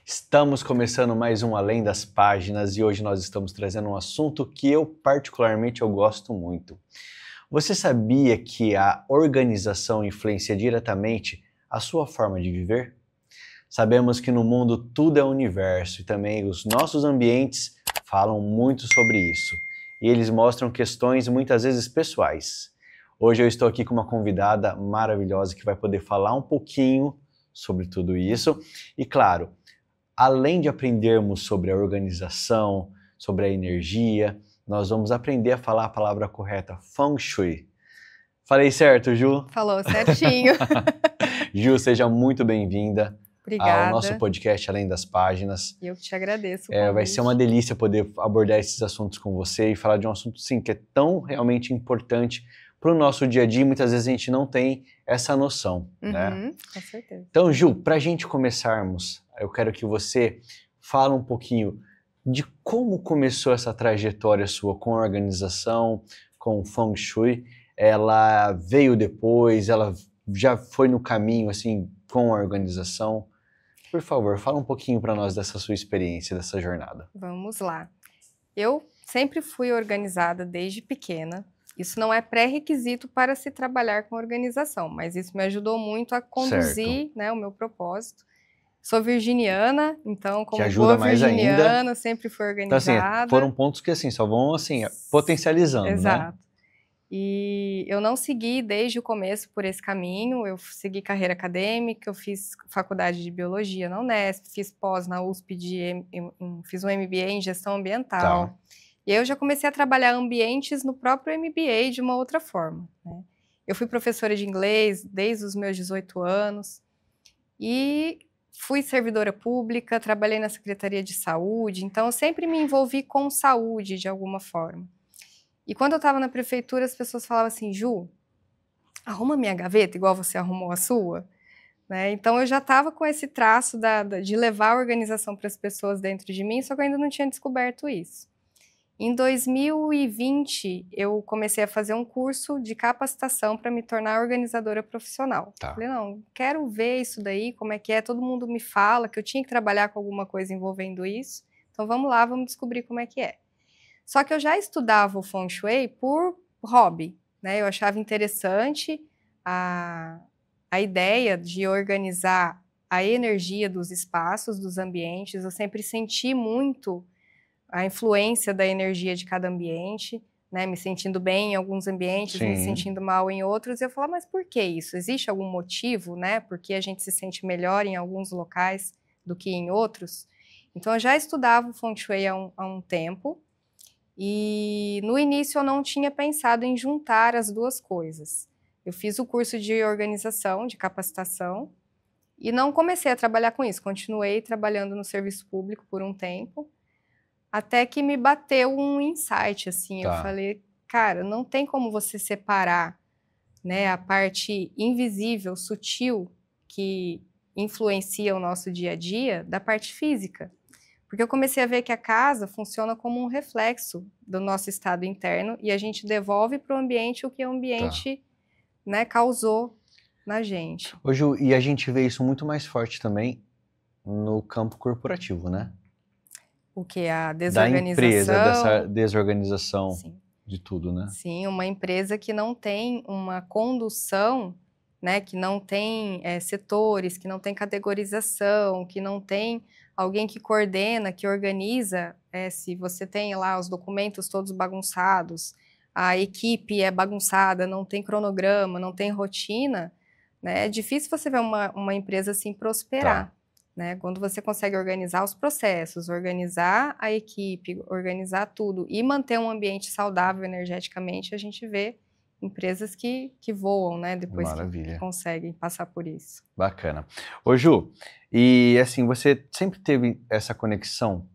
Estamos começando mais um Além das Páginas e hoje nós estamos trazendo um assunto que eu particularmente gosto muito. Você sabia que a organização influencia diretamente a sua forma de viver? Sabemos que no mundo tudo é universo e também os nossos ambientes falam muito sobre isso. E eles mostram questões muitas vezes pessoais. Hoje eu estou aqui com uma convidada maravilhosa que vai poder falar um pouquinho sobre tudo isso. E claro, além de aprendermos sobre a organização, sobre a energia, nós vamos aprender a falar a palavra correta, Feng Shui. Falei certo, Ju? Falou certinho. Ju, seja muito bem-vinda ao nosso Obrigada. podcast Além das Páginas. Eu que te agradeço. Vai ser uma delícia poder abordar esses assuntos com você e falar de um assunto, sim, que é tão realmente importante para o nosso dia a dia. Muitas vezes a gente não tem essa noção, né? Com certeza. Então, Ju, para a gente começarmos, eu quero que você fale um pouquinho de como começou essa trajetória sua com a organização, com o Feng Shui. Ela veio depois, ela já foi no caminho, assim, com a organização. Por favor, fala um pouquinho para nós dessa sua experiência, dessa jornada. Vamos lá. Eu sempre fui organizada desde pequena. Isso não é pré-requisito para se trabalhar com organização, mas isso me ajudou muito a conduzir, né, o meu propósito. Sou virginiana, então como boa virginiana, sempre fui organizada. Então, assim, foram pontos que assim, só vão assim, potencializando, Exato. Né? E eu não segui desde o começo por esse caminho, eu segui carreira acadêmica, eu fiz faculdade de biologia na Unesp, fiz pós na USP, fiz um MBA em gestão ambiental. Tá. E aí eu já comecei a trabalhar ambientes no próprio MBA de uma outra forma, né? Eu fui professora de inglês desde os meus 18 anos e fui servidora pública, trabalhei na Secretaria de Saúde, então eu sempre me envolvi com saúde de alguma forma. E quando eu estava na prefeitura, as pessoas falavam assim, Ju, arruma minha gaveta igual você arrumou a sua, né? Então eu já estava com esse traço de levar a organização para as pessoas dentro de mim, só que eu ainda não tinha descoberto isso. Em 2020, eu comecei a fazer um curso de capacitação para me tornar organizadora profissional. Tá. Falei, não, quero ver isso daí, como é que é, todo mundo me fala que eu tinha que trabalhar com alguma coisa envolvendo isso, então vamos lá, vamos descobrir como é que é. Só que eu já estudava o Feng Shui por hobby, né? Eu achava interessante a ideia de organizar a energia dos espaços, dos ambientes, eu sempre senti muito a influência da energia de cada ambiente, né, me sentindo bem em alguns ambientes, Sim. Me sentindo mal em outros, e eu falava, mas por que isso? Existe algum motivo, né, porque a gente se sente melhor em alguns locais do que em outros? Então eu já estudava o Feng Shui há um tempo, e no início eu não tinha pensado em juntar as duas coisas. Eu fiz o curso de organização, de capacitação, e não comecei a trabalhar com isso, continuei trabalhando no serviço público por um tempo, até que me bateu um insight, assim, Tá. Eu falei, cara, não tem como você separar, né, a parte invisível, sutil, que influencia o nosso dia a dia, da parte física. Porque eu comecei a ver que a casa funciona como um reflexo do nosso estado interno e a gente devolve para o ambiente o que o ambiente, né, causou na gente. Hoje, e a gente vê isso muito mais forte também no campo corporativo, né? O que? A desorganização. Da empresa, dessa desorganização. Sim. De tudo, né? Sim, uma empresa que não tem uma condução, né, que não tem setores, que não tem categorização, que não tem alguém que coordena, que organiza, se você tem lá os documentos todos bagunçados, a equipe é bagunçada, não tem cronograma, não tem rotina, né, é difícil você ver uma empresa assim prosperar. Tá. Né? Quando você consegue organizar os processos, organizar a equipe, organizar tudo e manter um ambiente saudável energeticamente, a gente vê empresas que voam, né? Depois que conseguem passar por isso. Bacana. Ô Ju, e assim, você sempre teve essa conexão,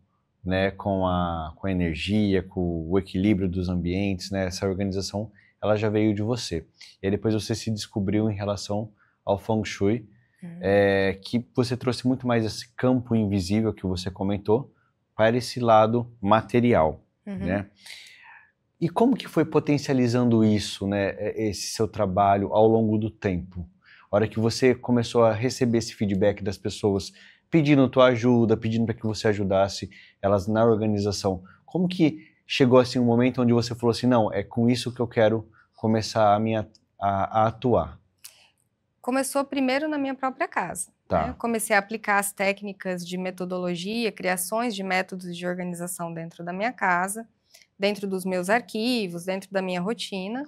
né, com a energia, com o equilíbrio dos ambientes, né? Essa organização, ela já veio de você. E aí depois você se descobriu em relação ao Feng Shui, que você trouxe muito mais esse campo invisível que você comentou para esse lado material, né? E como que foi potencializando isso, né, esse seu trabalho ao longo do tempo? A hora que você começou a receber esse feedback das pessoas pedindo tua ajuda, pedindo para que você ajudasse elas na organização, como que chegou assim um momento onde você falou assim, não, é com isso que eu quero começar a atuar? Começou primeiro na minha própria casa, né? Tá, Comecei a aplicar as técnicas de metodologia, criações de métodos de organização dentro da minha casa, dentro dos meus arquivos, dentro da minha rotina.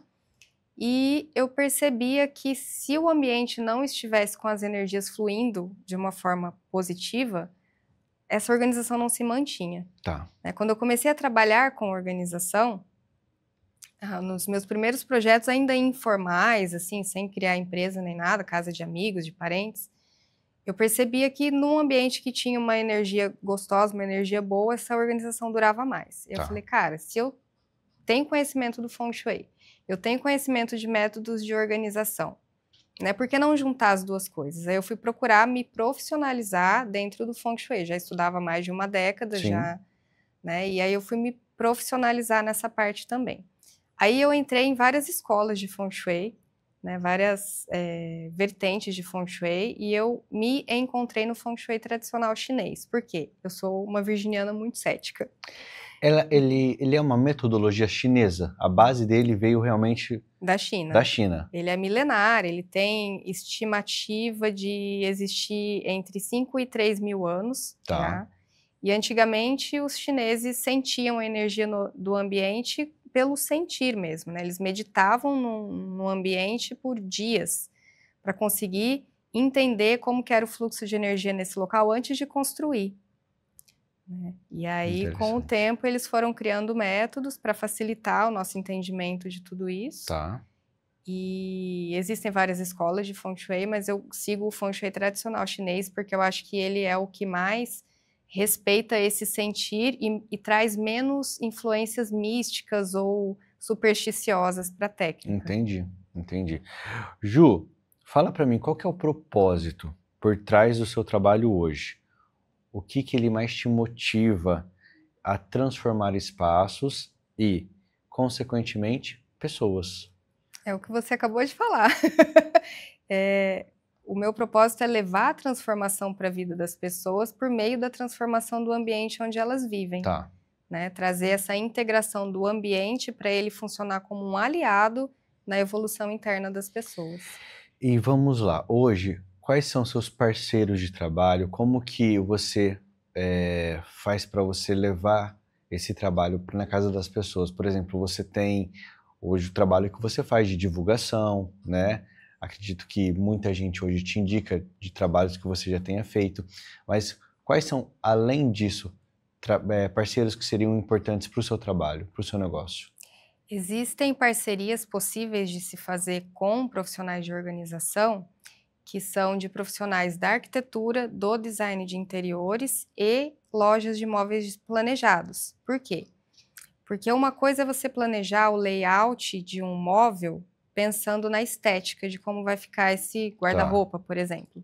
E eu percebia que se o ambiente não estivesse com as energias fluindo de uma forma positiva, essa organização não se mantinha, tá, né? Quando eu comecei a trabalhar com organização, nos meus primeiros projetos ainda informais, assim, sem criar empresa nem nada, casa de amigos, de parentes, eu percebia que num ambiente que tinha uma energia gostosa, uma energia boa, essa organização durava mais. Eu tá. falei, cara, se eu tenho conhecimento do Feng Shui, eu tenho conhecimento de métodos de organização, né? Por que não juntar as duas coisas? Aí eu fui procurar me profissionalizar dentro do Feng Shui. Já estudava há mais de uma década, Sim, já, né? E aí eu fui me profissionalizar nessa parte também. Aí eu entrei em várias escolas de Feng Shui, né? Várias vertentes de Feng Shui, e eu me encontrei no Feng Shui tradicional chinês. Por quê? Eu sou uma virginiana muito cética. ele é uma metodologia chinesa, a base dele veio realmente Da da China. China. Ele é milenar, ele tem estimativa de existir entre 5 e 3 mil anos, Tá, já. E antigamente os chineses sentiam a energia do ambiente pelo sentir mesmo, né? Eles meditavam no ambiente por dias para conseguir entender como que era o fluxo de energia nesse local antes de construir, né? E aí, com o interessante. tempo, eles foram criando métodos para facilitar o nosso entendimento de tudo isso. Tá. E existem várias escolas de Feng Shui, mas eu sigo o Feng Shui tradicional chinês porque eu acho que ele é o que mais respeita esse sentir e traz menos influências místicas ou supersticiosas para a técnica. Entendi, entendi. Ju, fala pra mim, qual que é o propósito por trás do seu trabalho hoje? O que que ele mais te motiva a transformar espaços e, consequentemente, pessoas? É o que você acabou de falar. O meu propósito é levar a transformação para a vida das pessoas por meio da transformação do ambiente onde elas vivem, Tá. né? Trazer essa integração do ambiente para ele funcionar como um aliado na evolução interna das pessoas. E vamos lá, hoje, quais são seus parceiros de trabalho? Como que você faz para você levar esse trabalho na casa das pessoas? Por exemplo, você tem hoje o trabalho que você faz de divulgação, né? Acredito que muita gente hoje te indica de trabalhos que você já tenha feito, mas quais são, além disso, parceiros que seriam importantes para o seu trabalho, para o seu negócio? Existem parcerias possíveis de se fazer com profissionais de organização, que são de profissionais da arquitetura, do design de interiores e lojas de móveis planejados. Por quê? Porque uma coisa é você planejar o layout de um móvel pensando na estética de como vai ficar esse Tá, guarda-roupa, por exemplo,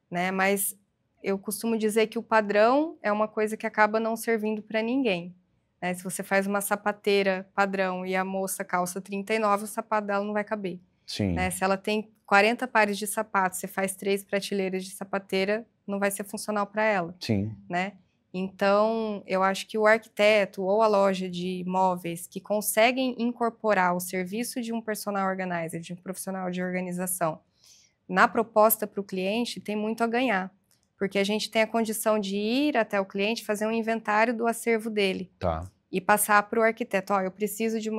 né? Mas eu costumo dizer que o padrão é uma coisa que acaba não servindo para ninguém, né? Se você faz uma sapateira padrão e a moça calça 39, o sapato dela não vai caber, né? sim, Se ela tem 40 pares de sapatos, você faz 3 prateleiras de sapateira, não vai ser funcional para ela, sim, né? Então, eu acho que o arquiteto ou a loja de móveis que conseguem incorporar o serviço de um personal organizer, de um profissional de organização, na proposta para o cliente, tem muito a ganhar. Porque a gente tem a condição de ir até o cliente, fazer um inventário do acervo dele tá, e passar para o arquiteto. Ó, eu preciso de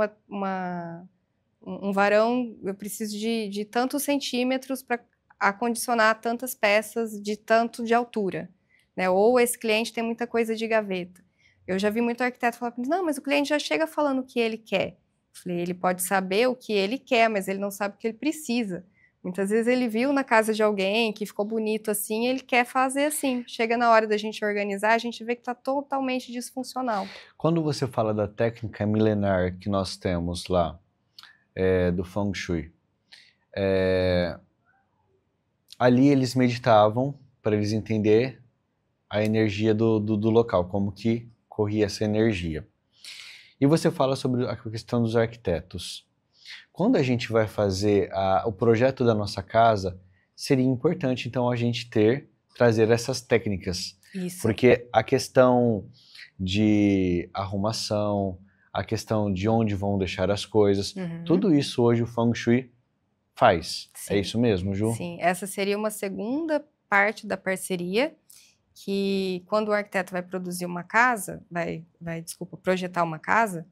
um varão, eu preciso de tantos centímetros para acondicionar tantas peças de tanto de altura, né? Ou esse cliente tem muita coisa de gaveta. Eu já vi muito arquiteto falar, não, mas o cliente já chega falando o que ele quer. Eu falei, ele pode saber o que ele quer, mas ele não sabe o que ele precisa. Muitas vezes ele viu na casa de alguém que ficou bonito assim, e ele quer fazer assim. Chega na hora da gente organizar, a gente vê que está totalmente disfuncional. Quando você fala da técnica milenar que nós temos lá, do Feng Shui, ali eles meditavam para eles entender a energia do local, como que corria essa energia. E você fala sobre a questão dos arquitetos. Quando a gente vai fazer o projeto da nossa casa, seria importante, então, a gente trazer essas técnicas. Isso. Porque a questão de arrumação, a questão de onde vão deixar as coisas, tudo isso hoje o Feng Shui faz. Sim. É isso mesmo, Ju? Sim, essa seria uma segunda parte da parceria, que quando o arquiteto vai produzir uma casa, projetar uma casa,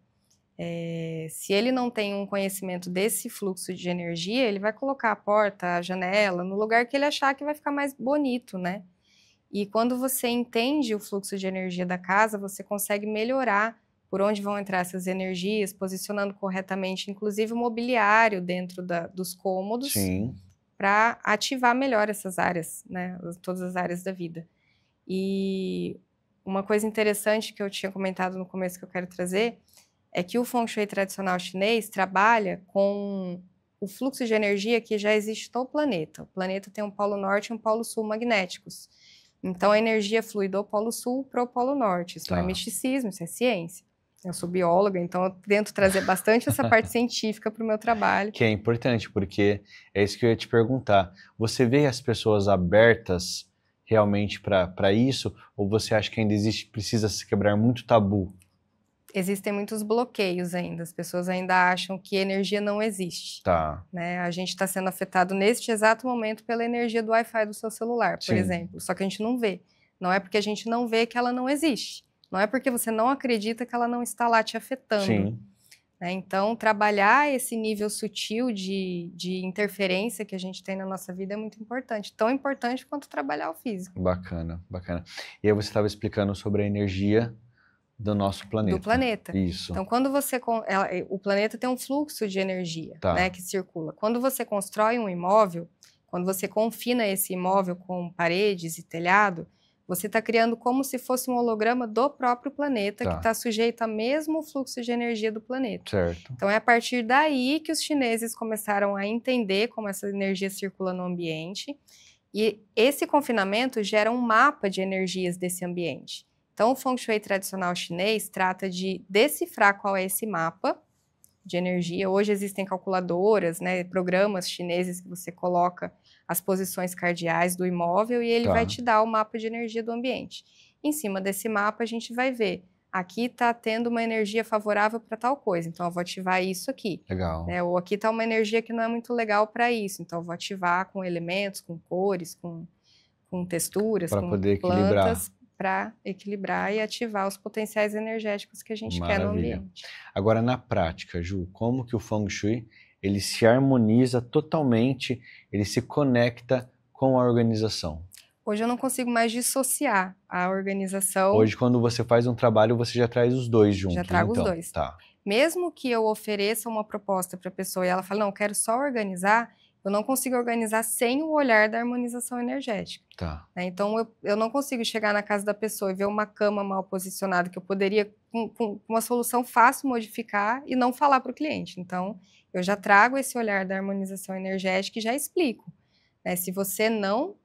se ele não tem um conhecimento desse fluxo de energia, ele vai colocar a porta, a janela, no lugar que ele achar que vai ficar mais bonito, né? E quando você entende o fluxo de energia da casa, você consegue melhorar por onde vão entrar essas energias, posicionando corretamente, inclusive o mobiliário dentro dos cômodos, para ativar melhor essas áreas, né? Todas as áreas da vida. E uma coisa interessante que eu tinha comentado no começo que eu quero trazer é que o Feng Shui tradicional chinês trabalha com o fluxo de energia que já existe no planeta. O planeta tem um polo norte e um polo sul magnéticos. Então, a energia flui do polo sul para o polo norte. Isso não é misticismo, isso é ciência. Eu sou bióloga, então eu tento trazer bastante essa parte científica para o meu trabalho. Que é importante, porque é isso que eu ia te perguntar. Você vê as pessoas abertas realmente para isso? Ou você acha que ainda precisa se quebrar muito tabu? Existem muitos bloqueios ainda. As pessoas ainda acham que energia não existe. Né? A gente está sendo afetado neste exato momento pela energia do Wi-Fi do seu celular, por exemplo. Só que a gente não vê. Não é porque a gente não vê que ela não existe. Não é porque você não acredita que ela não está lá te afetando. Né? Então, trabalhar esse nível sutil de interferência que a gente tem na nossa vida é muito importante. Tão importante quanto trabalhar o físico. Bacana, bacana. E aí você estava explicando sobre a energia do nosso planeta. Do planeta. Isso. Então, quando o planeta tem um fluxo de energia, né, que circula. Quando você constrói um imóvel, quando você confina esse imóvel com paredes e telhado, você está criando como se fosse um holograma do próprio planeta, que está sujeito ao mesmo fluxo de energia do planeta. Então, é a partir daí que os chineses começaram a entender como essa energia circula no ambiente, e esse confinamento gera um mapa de energias desse ambiente. Então, o Feng Shui tradicional chinês trata de decifrar qual é esse mapa de energia. Hoje existem calculadoras, né, programas chineses que você coloca as posições cardeais do imóvel e ele vai te dar o mapa de energia do ambiente. Em cima desse mapa, a gente vai ver, aqui está tendo uma energia favorável para tal coisa, então eu vou ativar isso aqui. Legal. Né, ou aqui está uma energia que não é muito legal para isso, então eu vou ativar com elementos, com cores, com texturas, com poder plantas, para equilibrar e ativar os potenciais energéticos que a gente quer no ambiente. Agora, na prática, Ju, como que o Feng Shui ele se harmoniza totalmente, ele se conecta com a organização? Hoje eu não consigo mais dissociar a organização. Hoje, quando você faz um trabalho, você já traz os dois juntos. Já trago os dois. Mesmo que eu ofereça uma proposta para a pessoa e ela fale, não, eu quero só organizar, eu não consigo organizar sem o olhar da harmonização energética. Então, eu não consigo chegar na casa da pessoa e ver uma cama mal posicionada que eu poderia, com uma solução fácil, modificar e não falar para o cliente. Então, eu já trago esse olhar da harmonização energética e já explico. Né? Se você não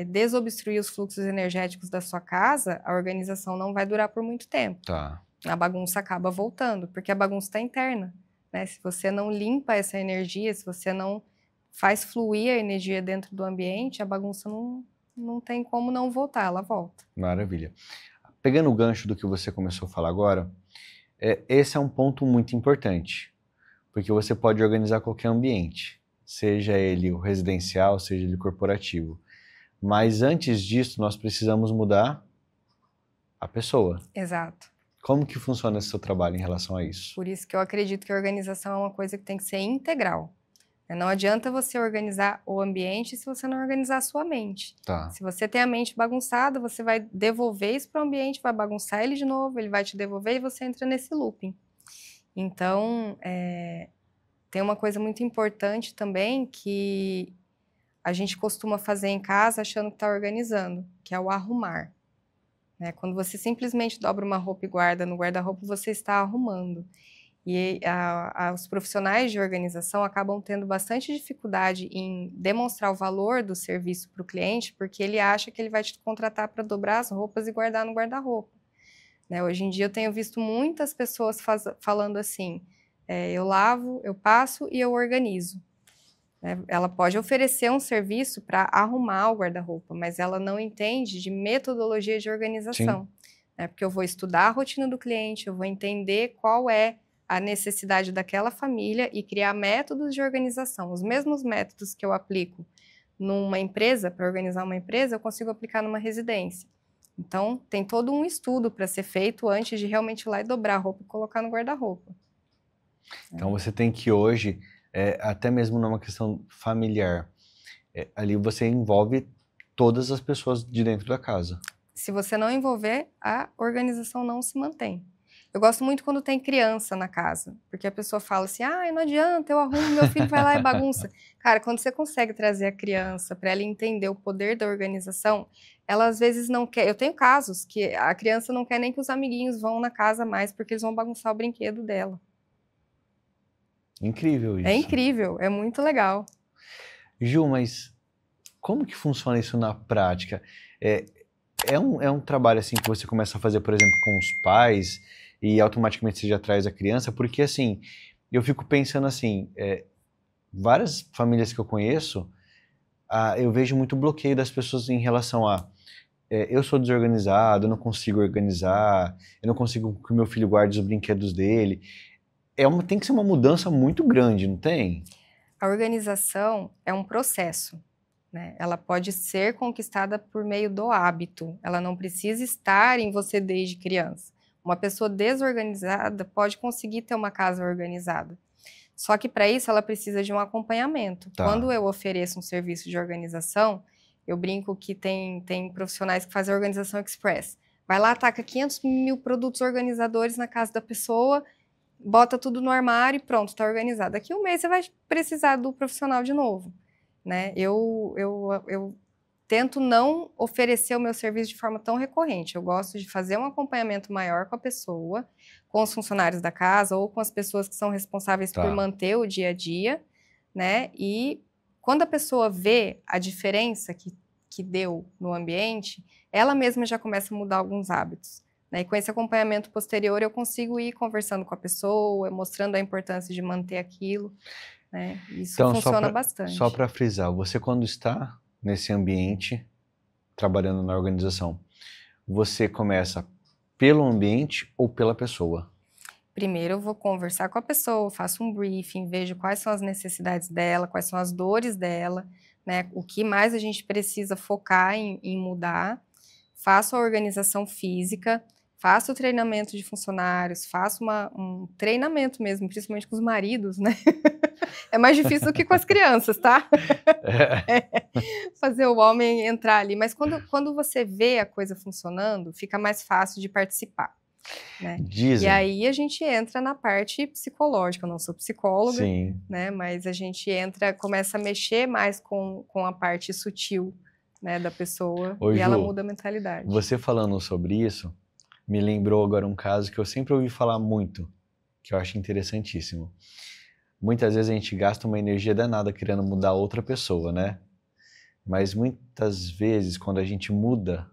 desobstruir os fluxos energéticos da sua casa, a organização não vai durar por muito tempo. A bagunça acaba voltando, porque a bagunça está interna. Né? Se você não limpa essa energia, se você não faz fluir a energia dentro do ambiente, a bagunça não tem como não voltar, ela volta. Maravilha. Pegando o gancho do que você começou a falar agora, esse é um ponto muito importante, porque você pode organizar qualquer ambiente, seja ele o residencial, seja ele corporativo. Mas antes disso, nós precisamos mudar a pessoa. Exato. Como que funciona esse seu trabalho em relação a isso? Por isso que eu acredito que a organização é uma coisa que tem que ser integral. Não adianta você organizar o ambiente se você não organizar a sua mente. Se você tem a mente bagunçada, você vai devolver isso para o ambiente, vai bagunçar ele de novo, ele vai te devolver e você entra nesse looping. Então, tem uma coisa muito importante também que a gente costuma fazer em casa achando que está organizando, que é o arrumar. Quando você simplesmente dobra uma roupa e guarda no guarda-roupa, você está arrumando. E os profissionais de organização acabam tendo bastante dificuldade em demonstrar o valor do serviço para o cliente, porque ele acha que ele vai te contratar para dobrar as roupas e guardar no guarda-roupa. né? Hoje em dia eu tenho visto muitas pessoas falando assim, eu lavo, eu passo e eu organizo. Né? Ela pode oferecer um serviço para arrumar o guarda-roupa, mas ela não entende de metodologia de organização. Né? Porque eu vou estudar a rotina do cliente, eu vou entender qual é a necessidade daquela família e criar métodos de organização. Os mesmos métodos que eu aplico numa empresa, para organizar uma empresa, eu consigo aplicar numa residência. Então, tem todo um estudo para ser feito antes de realmente ir lá e dobrar a roupa e colocar no guarda-roupa. Então, você tem que hoje, até mesmo numa questão familiar, ali você envolve todas as pessoas de dentro da casa. Se você não envolver, a organização não se mantém. Eu gosto muito quando tem criança na casa, porque a pessoa fala assim, não adianta, eu arrumo, meu filho vai lá e bagunça. Cara, quando você consegue trazer a criança para ela entender o poder da organização, ela às vezes não quer. Eu tenho casos que a criança não quer nem que os amiguinhos vão na casa mais, porque eles vão bagunçar o brinquedo dela. Incrível isso. É incrível, é muito legal. Ju, mas como que funciona isso na prática? É um trabalho assim que você começa a fazer, por exemplo, com os pais e automaticamente você já traz a criança? Porque assim, eu fico pensando assim, várias famílias que eu conheço, eu vejo muito bloqueio das pessoas em relação a eu sou desorganizado, eu não consigo organizar, eu não consigo que o meu filho guarde os brinquedos dele. Tem que ser uma mudança muito grande, não tem? A organização é um processo. Né? Ela pode ser conquistada por meio do hábito. Ela não precisa estar em você desde criança. Uma pessoa desorganizada pode conseguir ter uma casa organizada. Só que para isso ela precisa de um acompanhamento. Tá. Quando eu ofereço um serviço de organização, eu brinco que tem profissionais que fazem a organização express. Vai lá, taca 500 mil produtos organizadores na casa da pessoa, bota tudo no armário e pronto, está organizado. Daqui a um mês você vai precisar do profissional de novo. Né? Eu tento não oferecer o meu serviço de forma tão recorrente. Eu gosto de fazer um acompanhamento maior com a pessoa, com os funcionários da casa ou com as pessoas que são responsáveis por manter o dia a dia, né? E quando a pessoa vê a diferença que deu no ambiente, ela mesma já começa a mudar alguns hábitos. Né? E com esse acompanhamento posterior, eu consigo ir conversando com a pessoa, mostrando a importância de manter aquilo. Né? Isso então, funciona bastante. Só para frisar, você quando está nesse ambiente, trabalhando na organização, você começa pelo ambiente ou pela pessoa? Primeiro eu vou conversar com a pessoa, faço um briefing, vejo quais são as necessidades dela, quais são as dores dela, né? O que mais a gente precisa focar em mudar. Faço a organização física, faço o treinamento de funcionários, faço um treinamento mesmo, principalmente com os maridos, né? É mais difícil do que com as crianças, tá? Fazer o homem entrar ali. Mas quando você vê a coisa funcionando, fica mais fácil de participar. Né? Dizem. E aí a gente entra na parte psicológica. Eu não sou psicóloga, Sim. Né? Mas a gente começa a mexer mais com a parte sutil, né, da pessoa. Ô, e Ju, ela muda a mentalidade. Você falando sobre isso, me lembrou agora um caso que eu sempre ouvi falar muito, que eu acho interessantíssimo. Muitas vezes a gente gasta uma energia danada querendo mudar outra pessoa, né? Mas muitas vezes, quando a gente muda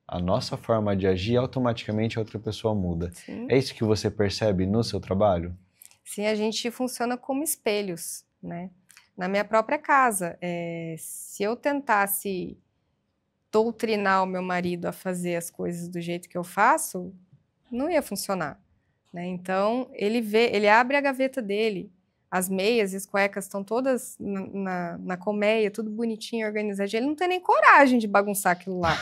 a nossa forma de agir, automaticamente a outra pessoa muda. Sim. É isso que você percebe no seu trabalho? Sim, a gente funciona como espelhos, né? Na minha própria casa, se eu tentasse doutrinar o meu marido a fazer as coisas do jeito que eu faço, não ia funcionar. Né? Então, ele abre a gaveta dele, as meias e as cuecas estão todas na colmeia, tudo bonitinho, organizadinho. Ele não tem nem coragem de bagunçar aquilo lá.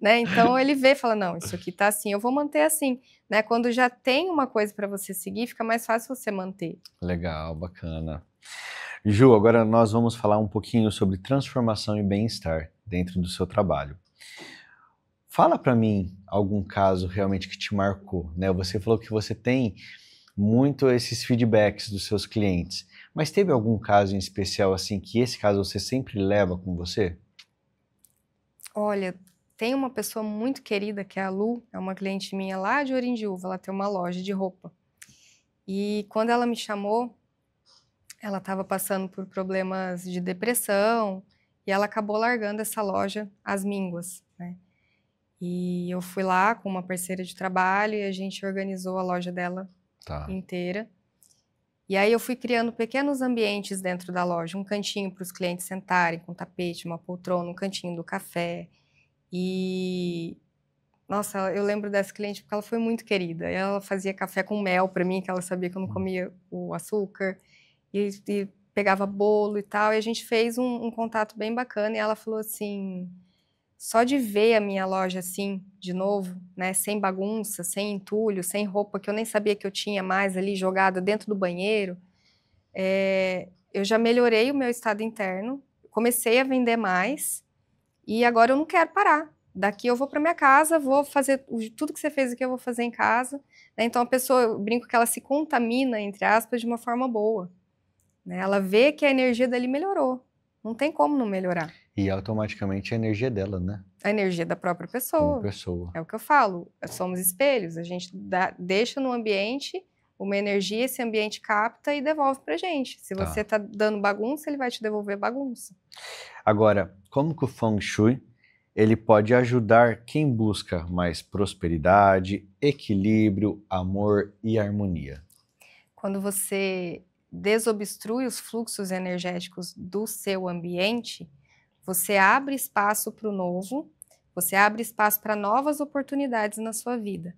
Né? Então, ele vê e fala, não, isso aqui tá assim, eu vou manter assim. Né? Quando já tem uma coisa para você seguir, fica mais fácil você manter. Legal, bacana. Ju, agora nós vamos falar um pouquinho sobre transformação e bem-estar dentro do seu trabalho. Fala para mim algum caso realmente que te marcou, né? Você falou que você tem muito esses feedbacks dos seus clientes, mas teve algum caso em especial assim que esse caso você sempre leva com você? Olha, tem uma pessoa muito querida que é a Lu, é uma cliente minha lá de Orindiúva, ela tem uma loja de roupa. E quando ela me chamou, ela estava passando por problemas de depressão e ela acabou largando essa loja às mínguas, né? E eu fui lá com uma parceira de trabalho e a gente organizou a loja dela Tá. inteira. E aí eu fui criando pequenos ambientes dentro da loja, um cantinho para os clientes sentarem com tapete, uma poltrona, um cantinho do café. E nossa, eu lembro dessa cliente porque ela foi muito querida. Ela fazia café com mel para mim, que ela sabia que eu não comia o açúcar, e pegava bolo e tal. E a gente fez um contato bem bacana. E ela falou assim: só de ver a minha loja assim, de novo, né, sem bagunça, sem entulho, sem roupa que eu nem sabia que eu tinha mais ali jogada dentro do banheiro, eu já melhorei o meu estado interno, comecei a vender mais e agora eu não quero parar. Daqui eu vou para minha casa, vou fazer tudo que você fez aqui, eu vou fazer em casa. Né? Então a pessoa, eu brinco que ela se contamina, entre aspas, de uma forma boa. Né? Ela vê que a energia dali melhorou. Não tem como não melhorar. E automaticamente a energia dela, né? A energia da própria Como pessoa. pessoa. É o que eu falo, somos espelhos. A gente deixa no ambiente uma energia, esse ambiente capta e devolve pra gente. Se você tá dando bagunça, ele vai te devolver bagunça. Agora, como que o Feng Shui ele pode ajudar quem busca mais prosperidade, equilíbrio, amor e harmonia? Quando você desobstrui os fluxos energéticos do seu ambiente, você abre espaço para o novo, você abre espaço para novas oportunidades na sua vida.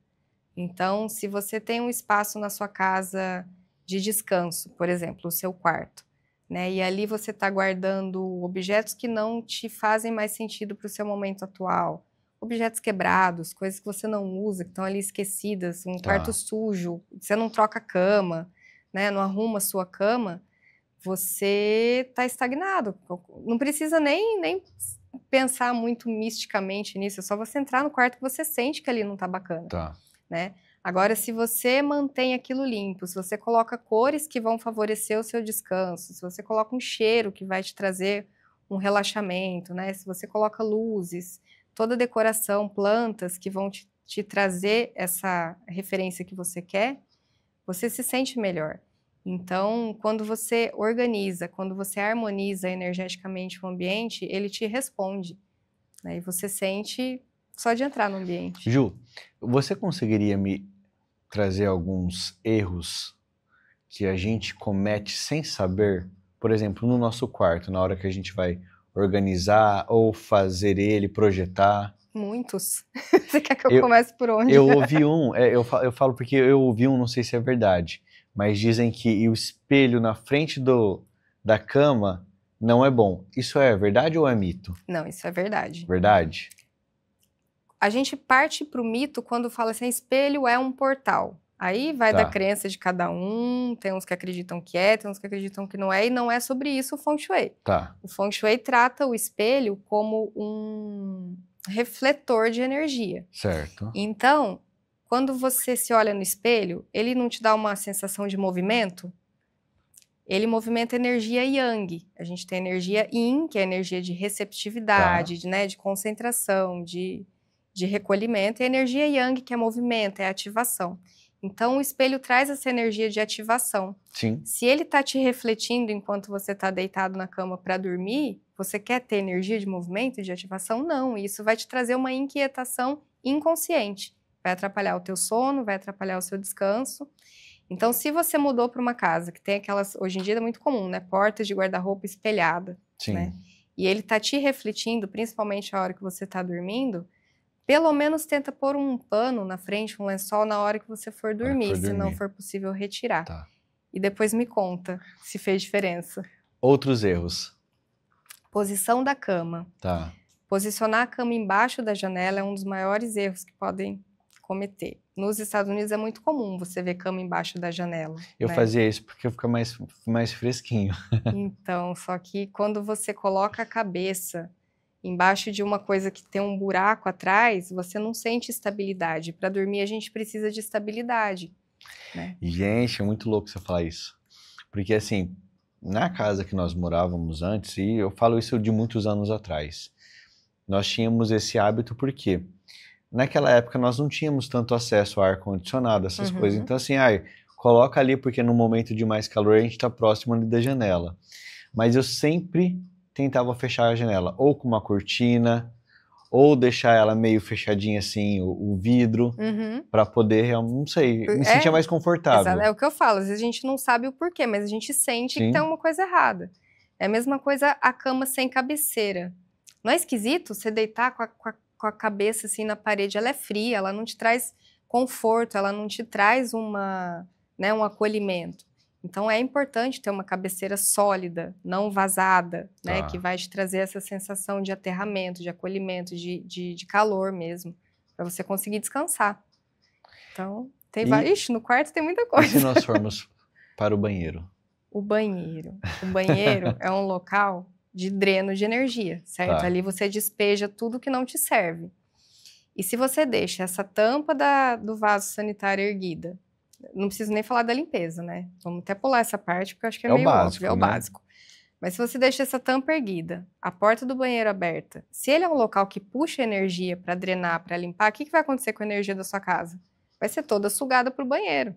Então, se você tem um espaço na sua casa de descanso, por exemplo, o seu quarto, né? E ali você está guardando objetos que não te fazem mais sentido para o seu momento atual. Objetos quebrados, coisas que você não usa, que estão ali esquecidas, um quarto sujo, você não troca a cama, né? Não arruma a sua cama, você está estagnado. Não precisa nem pensar muito misticamente nisso, é só você entrar no quarto que você sente que ali não está bacana. Né? Agora, se você mantém aquilo limpo, se você coloca cores que vão favorecer o seu descanso, se você coloca um cheiro que vai te trazer um relaxamento, né? Se você coloca luzes, toda decoração, plantas que vão te trazer essa referência que você quer, você se sente melhor. Então, quando você organiza, quando você harmoniza energeticamente o ambiente, ele te responde. Né? E você sente só de entrar no ambiente. Ju, você conseguiria me trazer alguns erros que a gente comete sem saber? Por exemplo, no nosso quarto, na hora que a gente vai organizar ou fazer ele, projetar. Muitos. Você quer que eu comece por onde? Eu ouvi um, eu falo porque eu ouvi um, não sei se é verdade, mas dizem que o espelho na frente da cama não é bom. Isso é verdade ou é mito? Não, isso é verdade. Verdade? A gente parte para o mito quando fala assim, espelho é um portal. Aí vai da crença de cada um, tem uns que acreditam que é, tem uns que acreditam que não é, e não é sobre isso o Feng Shui. O Feng Shui trata o espelho como um refletor de energia. Certo. Então, quando você se olha no espelho, ele não te dá uma sensação de movimento? Ele movimenta energia yang. A gente tem energia yin, que é a energia de receptividade, de concentração, de recolhimento, e a energia yang, que é movimento, é ativação. Então, o espelho traz essa energia de ativação. Sim. Se ele está te refletindo enquanto você está deitado na cama para dormir, você quer ter energia de movimento, de ativação? Não. Isso vai te trazer uma inquietação inconsciente. Vai atrapalhar o teu sono, vai atrapalhar o seu descanso. Então, se você mudou para uma casa que tem aquelas, hoje em dia é muito comum, né? Portas de guarda-roupa espelhada. Sim. Né? E ele está te refletindo, principalmente a hora que você está dormindo, pelo menos tenta pôr um pano na frente, um lençol na hora que você for dormir, se não for possível retirar. E depois me conta se fez diferença. Outros erros. Posição da cama. Posicionar a cama embaixo da janela é um dos maiores erros que podem cometer. Nos Estados Unidos é muito comum você ver cama embaixo da janela. Eu fazia isso porque fica mais fresquinho. Então, só que quando você coloca a cabeça embaixo de uma coisa que tem um buraco atrás, você não sente estabilidade. Para dormir, a gente precisa de estabilidade. Né? Gente, é muito louco você falar isso. Porque, assim, na casa que nós morávamos antes, e eu falo isso de muitos anos atrás, nós tínhamos esse hábito porque naquela época nós não tínhamos tanto acesso a ar-condicionado, essas coisas. Então, assim, coloca ali porque no momento de mais calor a gente está próximo ali da janela. Mas eu sempre tentava fechar a janela, ou com uma cortina, ou deixar ela meio fechadinha assim, o vidro, para poder, não sei, me sentir mais confortável. É o que eu falo, às vezes a gente não sabe o porquê, mas a gente sente que tem uma coisa errada. É a mesma coisa a cama sem cabeceira. Não é esquisito você deitar com a cabeça assim na parede? Ela é fria, ela não te traz conforto, ela não te traz um acolhimento. Então é importante ter uma cabeceira sólida, não vazada, né? Que vai te trazer essa sensação de aterramento, de acolhimento, de calor mesmo, para você conseguir descansar. Então, tem vários. No quarto tem muita coisa. E se nós formos para o banheiro? O banheiro é um local de dreno de energia, certo? Ali você despeja tudo que não te serve. E se você deixa essa tampa do vaso sanitário erguida, não preciso nem falar da limpeza, né? Vamos até pular essa parte, porque eu acho que é meio óbvio, é o básico. Mas se você deixa essa tampa erguida, a porta do banheiro aberta, se ele é um local que puxa energia para drenar, para limpar, o que vai acontecer com a energia da sua casa? Vai ser toda sugada para o banheiro,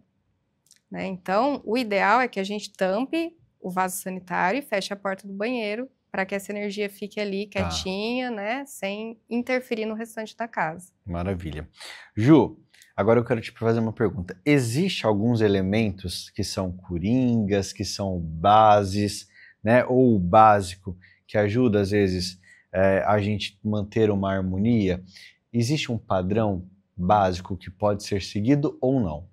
né? Então, o ideal é que a gente tampe o vaso sanitário e feche a porta do banheiro para que essa energia fique ali quietinha, né? Sem interferir no restante da casa. Maravilha. Ju, agora eu quero te fazer uma pergunta. Existem alguns elementos que são coringas, que são bases, né? Ou o básico, que ajuda, às vezes, a gente manter uma harmonia? Existe um padrão básico que pode ser seguido ou não?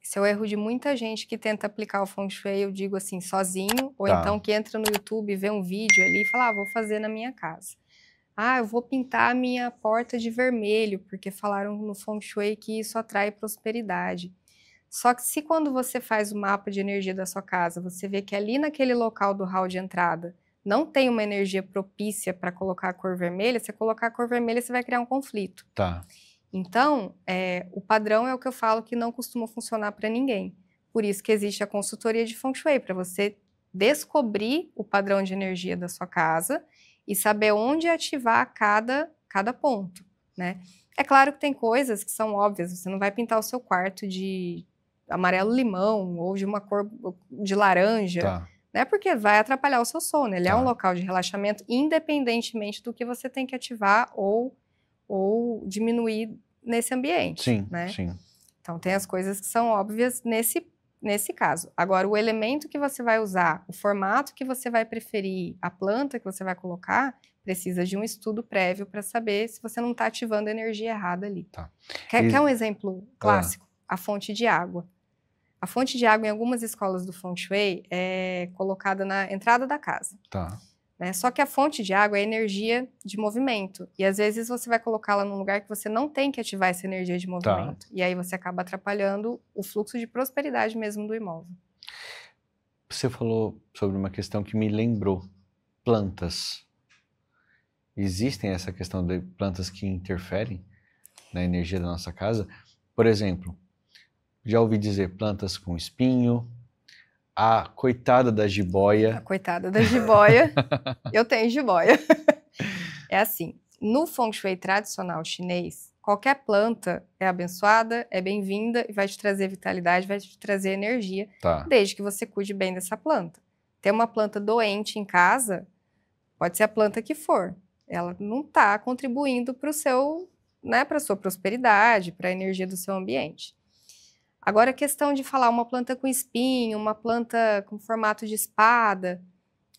Esse é o erro de muita gente que tenta aplicar o Feng Shui, eu digo assim, sozinho, ou então que entra no YouTube, vê um vídeo ali e fala, vou fazer na minha casa. Eu vou pintar a minha porta de vermelho, porque falaram no Feng Shui que isso atrai prosperidade. Só que se quando você faz o mapa de energia da sua casa, você vê que ali naquele local do hall de entrada não tem uma energia propícia para colocar a cor vermelha, você colocar a cor vermelha, você vai criar um conflito. Então, o padrão é o que eu falo que não costuma funcionar para ninguém. Por isso que existe a consultoria de Feng Shui, para você descobrir o padrão de energia da sua casa e saber onde ativar cada ponto, né? É claro que tem coisas que são óbvias, você não vai pintar o seu quarto de amarelo-limão ou de uma cor de laranja, né? Porque vai atrapalhar o seu sono. Ele é um local de relaxamento, independentemente do que você tem que ativar ou diminuir nesse ambiente, né? Sim. Então, tem as coisas que são óbvias nesse caso. Agora, o elemento que você vai usar, o formato que você vai preferir, a planta que você vai colocar, precisa de um estudo prévio para saber se você não está ativando a energia errada ali. Quer um exemplo clássico? A fonte de água. A fonte de água, em algumas escolas do Feng Shui, é colocada na entrada da casa. Né? Só que a fonte de água é energia de movimento. E às vezes você vai colocá-la num lugar que você não tem que ativar essa energia de movimento. E aí você acaba atrapalhando o fluxo de prosperidade mesmo do imóvel. Você falou sobre uma questão que me lembrou. Plantas. Existem essa questão de plantas que interferem na energia da nossa casa? Por exemplo, já ouvi dizer plantas com espinho, a coitada da jiboia. A coitada da jiboia. Eu tenho jiboia. É assim, no Feng Shui tradicional chinês, qualquer planta é abençoada, é bem-vinda e vai te trazer vitalidade, vai te trazer energia, desde que você cuide bem dessa planta. Ter uma planta doente em casa, pode ser a planta que for, ela não está contribuindo para o seu, né, para a sua prosperidade, para a energia do seu ambiente. Agora, a questão de falar uma planta com espinho, uma planta com formato de espada,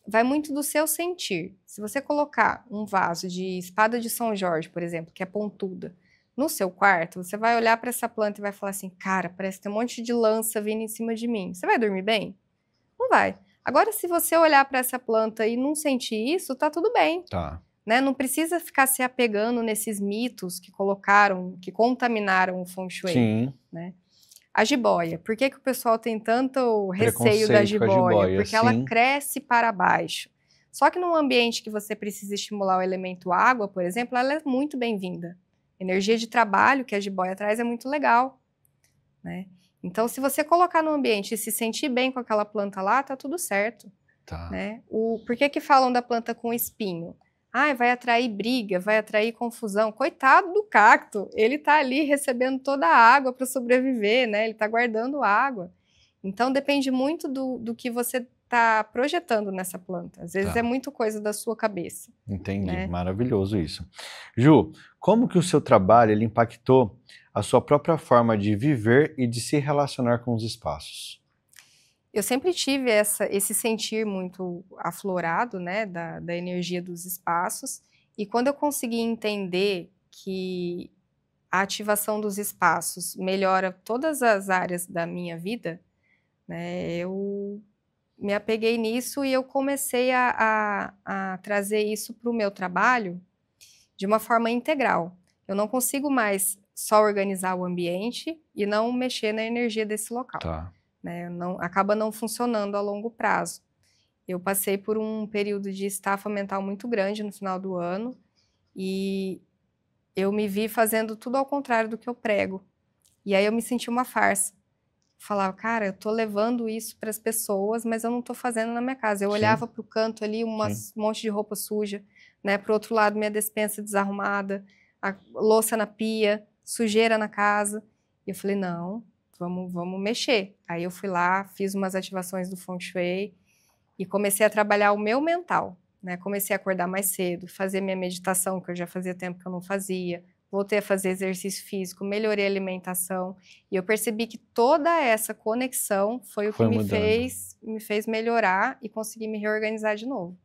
vai muito do seu sentir. Se você colocar um vaso de espada de São Jorge, por exemplo, que é pontuda, no seu quarto, você vai olhar para essa planta e vai falar assim, cara, parece que tem um monte de lança vindo em cima de mim. Você vai dormir bem? Não vai. Agora, se você olhar para essa planta e não sentir isso, tá tudo bem. Né? Não precisa ficar se apegando nesses mitos que colocaram, que contaminaram o Feng Shui. Né? A jiboia. Por que o pessoal tem tanto receio da jiboia? Porque ela cresce para baixo. Só que num ambiente que você precisa estimular o elemento água, por exemplo, ela é muito bem-vinda. Energia de trabalho que a jiboia traz é muito legal. Né? Então, se você colocar no ambiente e se sentir bem com aquela planta lá, tá tudo certo. Né? Por que falam da planta com espinho? Vai atrair briga, vai atrair confusão. Coitado do cacto, ele está ali recebendo toda a água para sobreviver, né? Ele está guardando água. Então, depende muito do que você está projetando nessa planta. Às vezes é muito coisa da sua cabeça. Entendi, né? Maravilhoso isso. Ju, como que o seu trabalho ele impactou a sua própria forma de viver e de se relacionar com os espaços? Eu sempre tive esse sentir muito aflorado, né, da energia dos espaços, e quando eu consegui entender que a ativação dos espaços melhora todas as áreas da minha vida, né, eu me apeguei nisso e eu comecei a trazer isso para o meu trabalho de uma forma integral. Eu não consigo mais só organizar o ambiente e não mexer na energia desse local. Tá. Né, acaba não funcionando a longo prazo. Eu passei por um período de estafa mental muito grande no final do ano e eu me vi fazendo tudo ao contrário do que eu prego. E aí eu me senti uma farsa. Falava, cara, eu tô levando isso para as pessoas, mas eu não tô fazendo na minha casa. Eu olhava para o canto ali, um monte de roupa suja, né? Para o outro lado, minha despensa desarrumada, a louça na pia, sujeira na casa. E eu falei, não, vamos mexer. Aí eu fui lá, fiz umas ativações do Feng Shui e comecei a trabalhar o meu mental, né? Comecei a acordar mais cedo, fazer minha meditação, que eu já fazia tempo que eu não fazia, voltei a fazer exercício físico, melhorei a alimentação, e eu percebi que toda essa conexão foi o que me fez melhorar e conseguir me reorganizar de novo.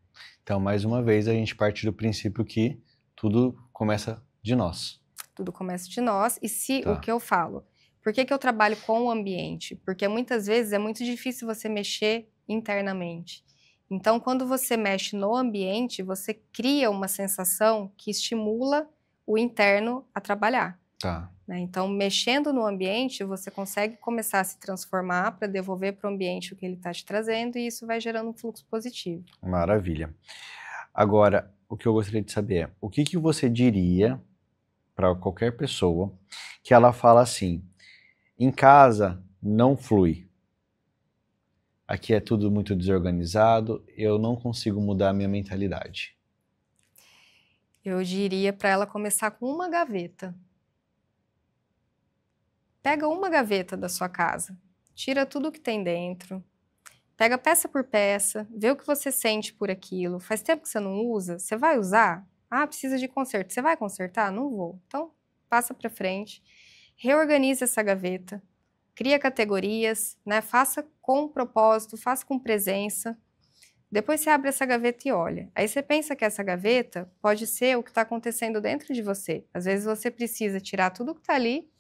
Então, mais uma vez, a gente parte do princípio que tudo começa de nós. Tudo começa de nós, e o que eu falo, por que eu trabalho com o ambiente? Porque muitas vezes é muito difícil você mexer internamente. Então, quando você mexe no ambiente, você cria uma sensação que estimula o interno a trabalhar. Né? Então, mexendo no ambiente, você consegue começar a se transformar para devolver para o ambiente o que ele está te trazendo, e isso vai gerando um fluxo positivo. Maravilha. Agora, o que eu gostaria de saber é, o que você diria para qualquer pessoa que ela fala assim, em casa não flui, aqui é tudo muito desorganizado, eu não consigo mudar a minha mentalidade? Eu diria para ela começar com uma gaveta. Pega uma gaveta da sua casa, tira tudo que tem dentro, pega peça por peça, vê o que você sente por aquilo. Faz tempo que você não usa, você vai usar? Ah, precisa de conserto. Você vai consertar? Não vou. Então, passa para frente, reorganiza essa gaveta, cria categorias, né? Faça com propósito, faça com presença. Depois você abre essa gaveta e olha. Aí você pensa que essa gaveta pode ser o que está acontecendo dentro de você. Às vezes você precisa tirar tudo que está ali,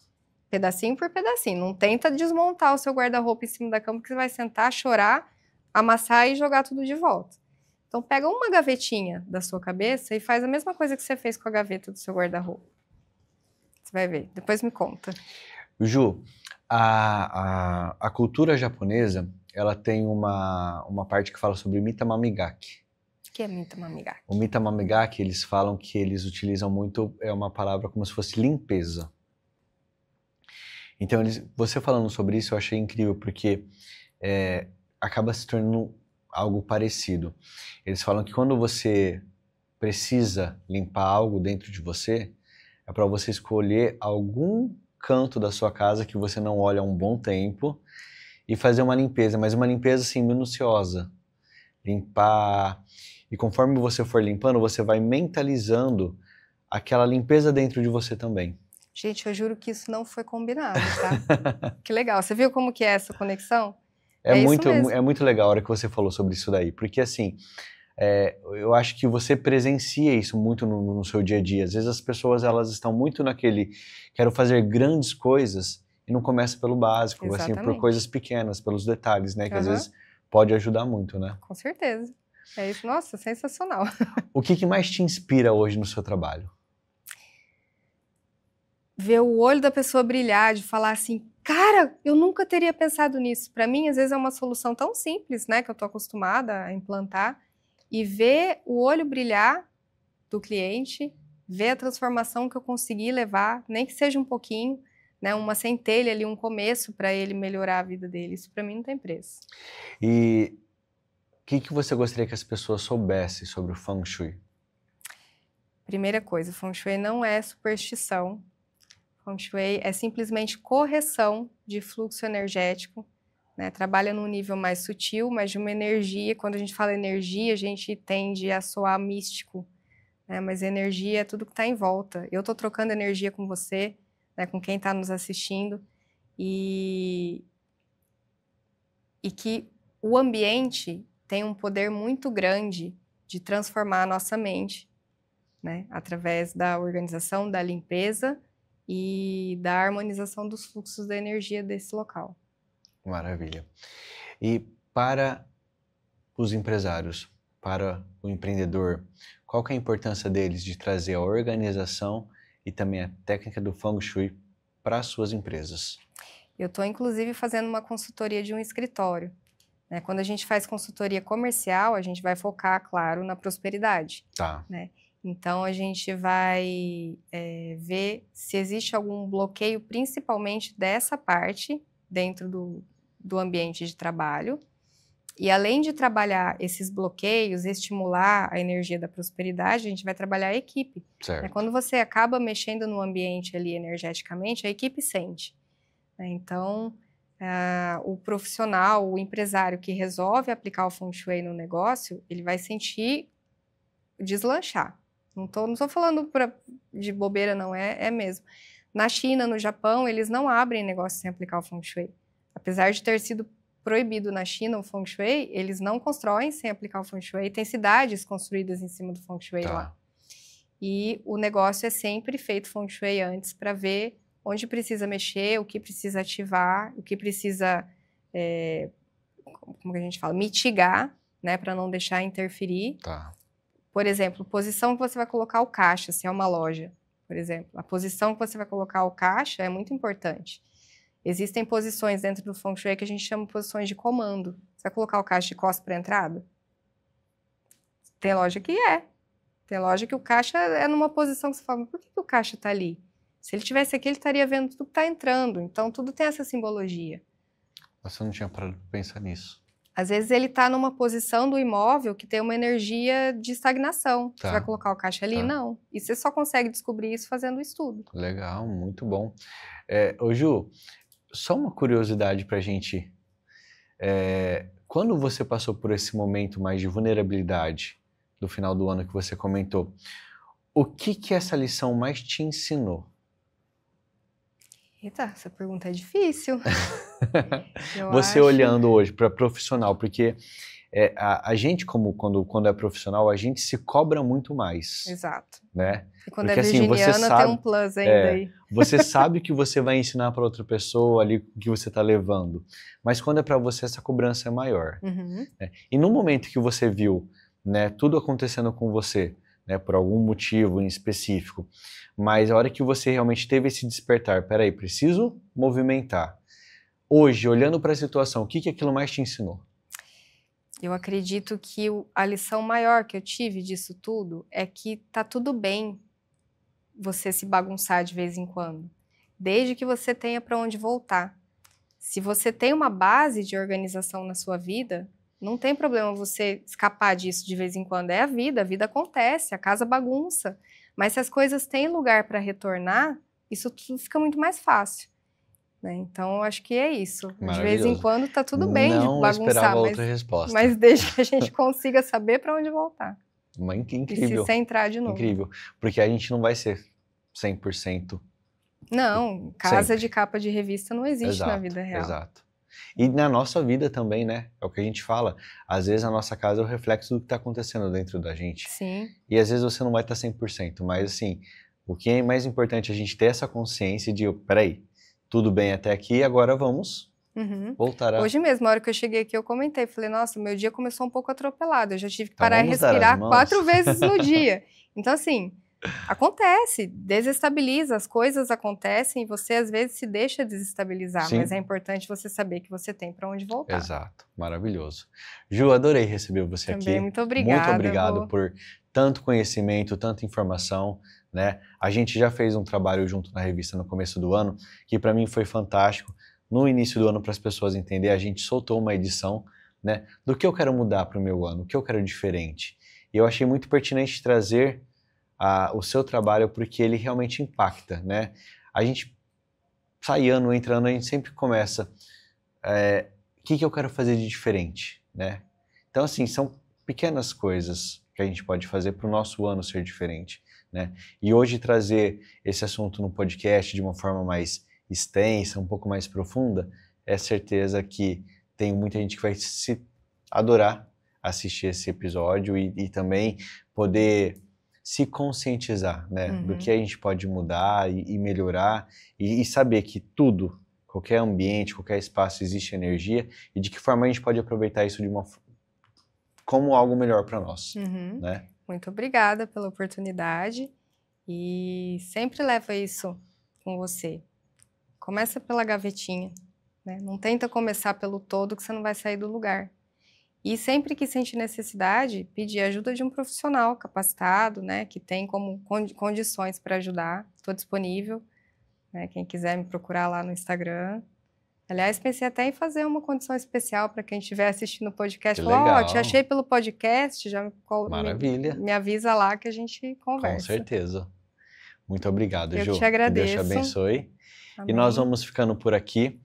pedacinho por pedacinho. Não tenta desmontar o seu guarda-roupa em cima da cama, que você vai sentar, chorar, amassar e jogar tudo de volta. Então pega uma gavetinha da sua cabeça e faz a mesma coisa que você fez com a gaveta do seu guarda-roupa. Você vai ver. Depois me conta. Ju, a cultura japonesa, ela tem uma parte que fala sobre Mita Mamigaki. O que é Mita Mamigaki? O Mita Mamigaki, eles falam que eles utilizam muito, é uma palavra como se fosse limpeza. Então, você falando sobre isso, eu achei incrível, porque acaba se tornando algo parecido. Eles falam que quando você precisa limpar algo dentro de você, é para você escolher algum canto da sua casa que você não olha há um bom tempo e fazer uma limpeza, mas uma limpeza assim minuciosa. Limpar, e conforme você for limpando, você vai mentalizando aquela limpeza dentro de você também. Gente, eu juro que isso não foi combinado, tá? Que legal. Você viu como que é essa conexão? É muito legal a hora que você falou sobre isso daí, porque assim, eu acho que você presencia isso muito no seu dia a dia. Às vezes as pessoas elas estão muito naquele, quero fazer grandes coisas, e não começa pelo básico, assim, por coisas pequenas, pelos detalhes, né? Que às vezes pode ajudar muito, né? Com certeza. É isso, nossa, sensacional. O que mais te inspira hoje no seu trabalho? Ver o olho da pessoa brilhar, de falar assim, cara, eu nunca teria pensado nisso. Para mim, às vezes é uma solução tão simples, né, que eu tô acostumada a implantar, e ver o olho brilhar do cliente, ver a transformação que eu consegui levar, nem que seja um pouquinho, né, uma centelha ali, um começo para ele melhorar a vida dele. Isso para mim não tem preço. E o que você gostaria que as pessoas soubessem sobre o Feng Shui? Primeira coisa, o Feng Shui não é superstição. Feng Shui é simplesmente correção de fluxo energético, né? Trabalha num nível mais sutil, mas de uma energia. Quando a gente fala energia, a gente tende a soar místico, né? Mas energia é tudo que está em volta. Eu estou trocando energia com você, né? Com quem está nos assistindo, e que o ambiente tem um poder muito grande de transformar a nossa mente, né? Através da organização, da limpeza e da harmonização dos fluxos da energia desse local. Maravilha. E para os empresários, para o empreendedor, qual que é a importância deles de trazer a organização e também a técnica do Feng Shui para as suas empresas? Eu estou, inclusive, fazendo uma consultoria de um escritório, né? Quando a gente faz consultoria comercial, a gente vai focar, claro, na prosperidade. Tá. Né? Então, a gente vai ver se existe algum bloqueio, principalmente dessa parte, dentro do ambiente de trabalho. E além de trabalhar esses bloqueios, estimular a energia da prosperidade, a gente vai trabalhar a equipe. Certo. Quando você acaba mexendo no ambiente ali energeticamente, a equipe sente. Então, o profissional, o empresário que resolve aplicar o Feng Shui no negócio, ele vai sentir deslanchar. Não tô falando de bobeira, não, é mesmo. Na China, no Japão, eles não abrem negócio sem aplicar o Feng Shui. Apesar de ter sido proibido na China o Feng Shui, eles não constroem sem aplicar o Feng Shui. Tem cidades construídas em cima do Feng Shui lá. E o negócio é sempre feito Feng Shui antes para ver onde precisa mexer, o que precisa ativar, o que precisa, como que a gente fala, mitigar, né, para não deixar interferir. Tá. Por exemplo, posição que você vai colocar o caixa, se é uma loja, por exemplo. A posição que você vai colocar o caixa é muito importante. Existem posições dentro do Feng Shui que a gente chama de posições de comando. Você vai colocar o caixa de costas para a entrada? Tem loja que é. Tem loja que o caixa é numa posição que você fala, mas por que o caixa está ali? Se ele estivesse aqui, ele estaria vendo tudo que está entrando. Então, tudo tem essa simbologia. Você não tinha parado para pensar nisso. Às vezes, ele está numa posição do imóvel que tem uma energia de estagnação. Tá. Você vai colocar o caixa ali? Tá. Não. E você só consegue descobrir isso fazendo o estudo. Legal, muito bom. Ô Ju, só uma curiosidade para a gente. Quando você passou por esse momento mais de vulnerabilidade do final do ano que você comentou, o que essa lição mais te ensinou? Eita, essa pergunta é difícil. Você olhando hoje para profissional, porque a gente, quando é profissional, a gente se cobra muito mais. Exato. Né? E quando porque, é virginiana, assim, você sabe, tem um plus ainda aí. Você sabe que você vai ensinar para outra pessoa ali o que você está levando, mas quando é para você, essa cobrança é maior. Uhum. Né? E no momento que você viu, né, tudo acontecendo com você, né, por algum motivo em específico, mas a hora que você realmente teve esse despertar, peraí, preciso movimentar. Hoje, olhando para a situação, o que aquilo mais te ensinou? Eu acredito que a lição maior que eu tive disso tudo é que tá tudo bem você se bagunçar de vez em quando, desde que você tenha para onde voltar. Se você tem uma base de organização na sua vida, não tem problema você escapar disso de vez em quando. É a vida acontece, a casa bagunça. Mas se as coisas têm lugar para retornar, isso tudo fica muito mais fácil. Né? Então, eu acho que é isso. De vez em quando tá tudo bem de bagunçar, esperava outra resposta. mas desde que a gente consiga saber para onde voltar. Incrível. E se centrar de novo. Incrível. Porque a gente não vai ser 100%. Não, casa sempre. De capa de revista não existe na vida real. Exato. E na nossa vida também, né? É o que a gente fala. Às vezes a nossa casa é o reflexo do que está acontecendo dentro da gente. Sim. E às vezes você não vai estar 100%, mas assim, o que é mais importante é a gente ter essa consciência de, peraí, tudo bem até aqui, agora vamos voltar a... Hoje mesmo, na hora que eu cheguei aqui, eu comentei, falei, nossa, meu dia começou um pouco atropelado, eu já tive que parar e respirar 4 vezes no dia. Então, assim, acontece, desestabiliza, as coisas acontecem e você, às vezes, se deixa desestabilizar, Sim. Mas é importante você saber que você tem para onde voltar. Exato, maravilhoso. Ju, adorei receber você Também, aqui. muito obrigada. Muito obrigado por tanto conhecimento, tanta informação, né? A gente já fez um trabalho junto na revista no começo do ano, que para mim foi fantástico. No início do ano, para as pessoas entenderem, a gente soltou uma edição, né, do que eu quero mudar para o meu ano, o que eu quero diferente. E eu achei muito pertinente trazer o seu trabalho, porque ele realmente impacta, né? A gente sai ano, entra ano, a gente sempre começa... que eu quero fazer de diferente, né? Então, assim, são pequenas coisas que a gente pode fazer para o nosso ano ser diferente, né? E hoje trazer esse assunto no podcast de uma forma mais extensa, um pouco mais profunda, é certeza que tem muita gente que vai se adorar assistir esse episódio e também poder se conscientizar, né, do que a gente pode mudar e melhorar e saber que tudo, qualquer ambiente, qualquer espaço existe energia e de que forma a gente pode aproveitar isso como algo melhor para nós, né? Muito obrigada pela oportunidade e sempre leva isso com você. Começa pela gavetinha, né? Não tenta começar pelo todo que você não vai sair do lugar. E sempre que sentir necessidade, pedir ajuda de um profissional capacitado, né, que tem como condições para ajudar. Estou disponível, né, quem quiser me procurar lá no Instagram. Aliás, pensei até em fazer uma condição especial para quem estiver assistindo o podcast. Falar, te achei pelo podcast, já Maravilha. Me avisa lá que a gente conversa. Com certeza. Muito obrigado, Ju. Eu te agradeço. Que Deus te abençoe. Amém. E nós vamos ficando por aqui.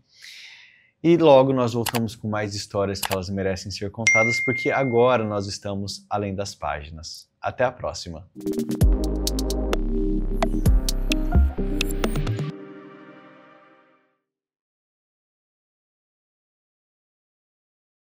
E logo nós voltamos com mais histórias que elas merecem ser contadas, porque agora nós estamos além das páginas. Até a próxima!